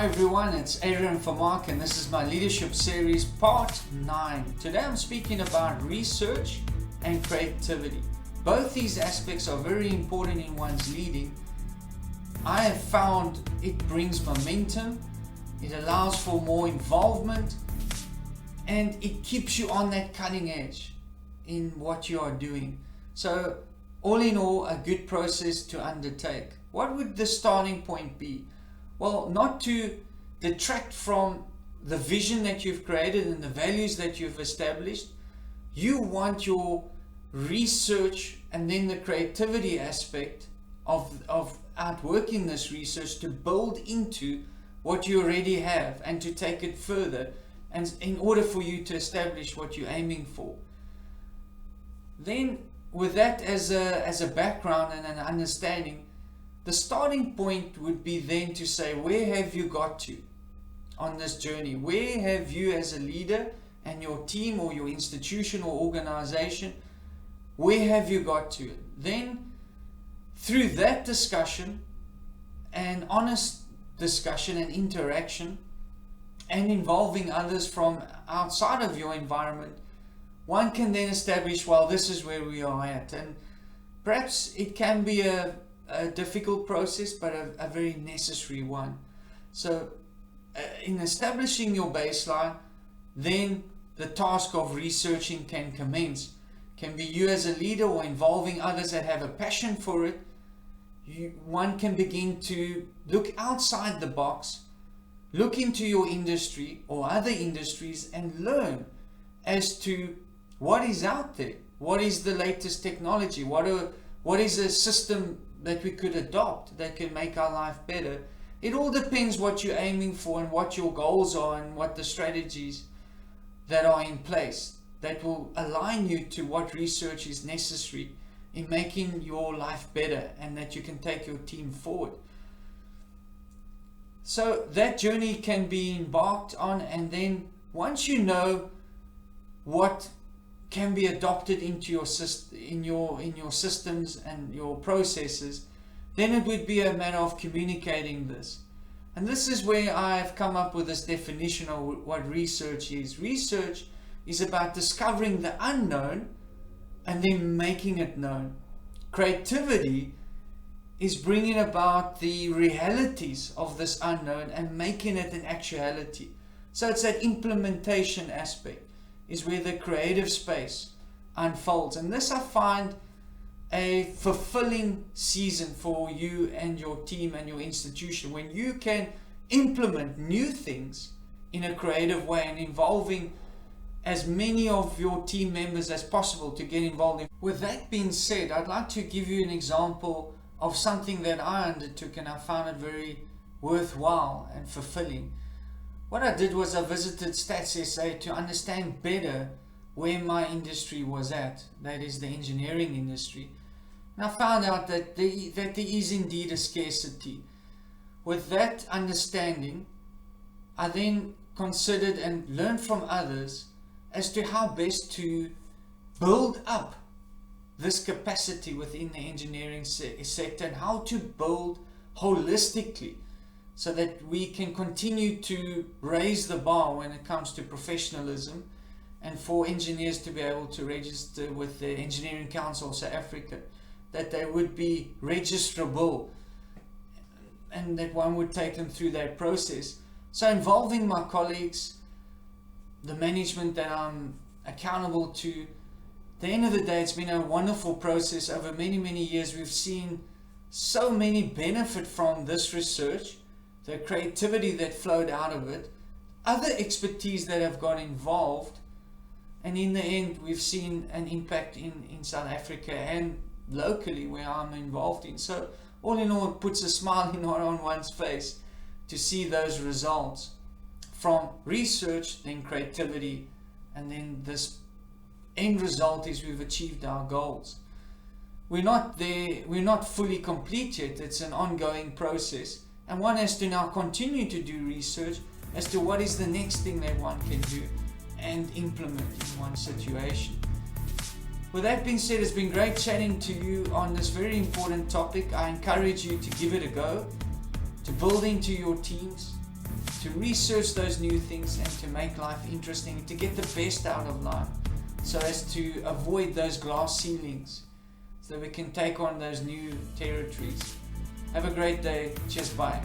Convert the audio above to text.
Hi everyone, it's Adrian Vermaak and this is my leadership series part 9. Today I'm speaking about research and creativity. Both these aspects are very important in one's leading. I have found it brings momentum, it allows for more involvement, and it keeps you on that cutting edge in what you are doing. So all in all, a good process to undertake. What would the starting point be? Well, not to detract from the vision that you've created and the values that you've established. You want your research and then the creativity aspect of outworking this research to build into what you already have and to take it further, and in order for you to establish what you're aiming for. Then with that as a background and an understanding, the starting point would be then to say, where have you got to on this journey? Where have you as a leader and your team or your institution or organization, where have you got to? Then through that discussion and honest discussion and interaction and involving others from outside of your environment, one can then establish, well, this is where we are at. And perhaps it can be a difficult process, but a very necessary one. So in establishing your baseline, then the task of researching can commence. Can be you as a leader or involving others that have a passion for it. One can begin to look outside the box, look into your industry or other industries and learn as to what is out there. What is the latest technology? What is a system that we could adopt that can make our life better? It all depends what you're aiming for and what your goals are and what the strategies that are in place that will align you to what research is necessary in making your life better and that you can take your team forward. So that journey can be embarked on, and then once you know what can be adopted into your in your systems and your processes, then it would be a matter of communicating this. And this is where I've come up with this definition of what research is. Research is about discovering the unknown and then making it known. Creativity is bringing about the realities of this unknown and making it an actuality. So it's that implementation aspect is where the creative space unfolds. And this I find a fulfilling season for you and your team and your institution, when you can implement new things in a creative way and involving as many of your team members as possible to get involved in. With that being said, I'd like to give you an example of something that I undertook and I found it very worthwhile and fulfilling. What I did was I visited Stats SA to understand better where my industry was at, that is the engineering industry. And I found out that there is indeed a scarcity. With that understanding, I then considered and learned from others as to how best to build up this capacity within the engineering sector and how to build holistically, so that we can continue to raise the bar when it comes to professionalism and for engineers to be able to register with the Engineering Council of South Africa, that they would be registrable and that one would take them through that process. So involving my colleagues, the management that I'm accountable to, at the end of the day, it's been a wonderful process over many, many years. We've seen so many benefit from this research, the creativity that flowed out of it, other expertise that have got involved, and in the end we've seen an impact in South Africa and locally where I'm involved in. So all in all, it puts a smile on one's face to see those results from research, then creativity, and then this end result is we've achieved our goals. We're not there, we're not fully complete yet. It's an ongoing process. And one has to now continue to do research as to what is the next thing that one can do and implement in one situation. With that being said, it's been great chatting to you on this very important topic. I encourage you to give it a go, to build into your teams, to research those new things and to make life interesting, to get the best out of life, so as to avoid those glass ceilings, so we can take on those new territories. Have a great day. Cheers, bye.